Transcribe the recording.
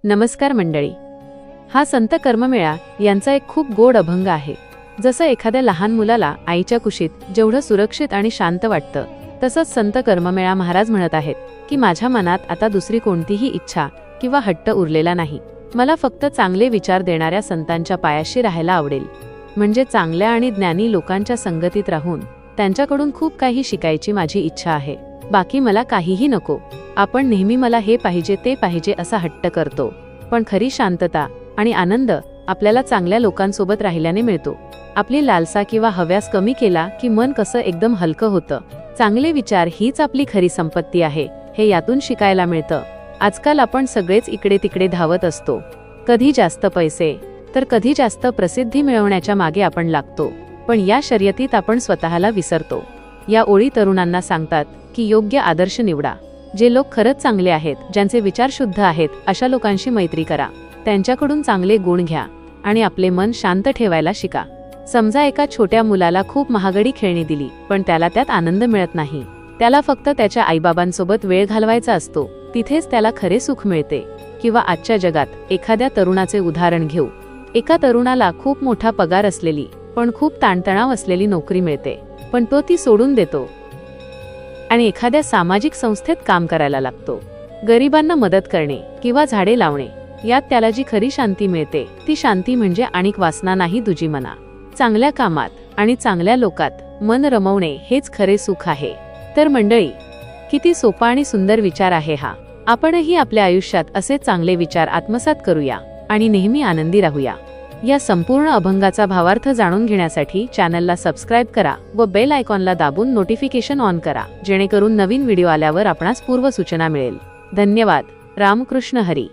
नमस्कार मंडळी. हा संत कर्ममेळा यांचा एक खूप गोड अभंग आहे. जसं एखाद्या लहान मुलाला आईच्या कुशीत जेवढं सुरक्षित आणि शांत वाटतं, तसंच संत कर्ममेळा महाराज म्हणत आहेत की माझ्या मनात आता दुसरी कोणतीही इच्छा किंवा हट्ट उरलेला नाही. मला फक्त चांगले विचार देणाऱ्या संतांच्या पायाशी राहायला आवडेल. म्हणजे चांगल्या आणि ज्ञानी लोकांच्या संगतीत राहून त्यांच्याकडून खूप काही शिकायची माझी इच्छा आहे. बाकी मला काहीही नको. आपण नेहमी मला हे पाहिजे ते पाहिजे असा हट्ट करतो, पण खरी शांतता आणि आनंद आपल्याला चांगल्या लोकांसोबत राहिल्याने मिळतो. आपली लालसा किंवा हव्यास कमी केला की मन कसं एकदम हलकं होतं. चांगले विचार हीच आपली खरी संपत्ती आहे, हे यातून शिकायला मिळतं. आजकाल आपण सगळेच इकडे तिकडे धावत असतो. कधी जास्त पैसे तर कधी जास्त प्रसिद्धी मिळवण्याच्या मागे आपण लागतो, पण या शर्यतीत आपण स्वतःला विसरतो. या ओळी तरुणांना सांगतात की योग्य आदर्श निवडा. जे लोक खरंच चांगले आहेत, ज्यांचे विचार शुद्ध आहेत, अशा लोकांशी मैत्री करा. त्यांच्याकडून चांगले गुण घ्या आणि आपले मन शांत ठेवायला शिका. समजा एका छोट्या मुलाला खूप महागडी खेळणी दिली, पण त्याला त्यात आनंद मिळत नाही. त्याला फक्त त्याच्या आईबाबांसोबत वेळ घालवायचा असतो, तिथेच त्याला खरे सुख मिळते. किंवा आजच्या जगात एखाद्या तरुणाचे उदाहरण घेऊ. एका तरुणाला खूप मोठा पगार असलेली पण खूप ताणतणाव असलेली नोकरी मिळते, पण तो ती सोडून देतो आणि एखाद्या सामाजिक संस्थेत काम करायला लागतो. गरिबांना मदत करणे किंवा झाडे लावणे, यात त्याला जी खरी शांती मिळते ती शांती म्हणजे आणिक वासना नाही दुजी मना. चांगल्या कामात आणि चांगल्या लोकात मन रमवणे हेच खरे सुख आहे. तर मंडळी, किती सोपा आणि सुंदर विचार आहे हा. आपणही आपल्या आयुष्यात असे चांगले विचार आत्मसात करूया आणि नेहमी आनंदी राहूया. या संपूर्ण अभंगाचा भावार्थ जाणून घेण्यासाठी चॅनलला सबस्क्राईब करा व बेल आयकॉनला दाबून नोटिफिकेशन ऑन करा, जेणेकरून नवीन व्हिडिओ आल्यावर आपणास पूर्व सूचना मिळेल. धन्यवाद. रामकृष्ण हरी.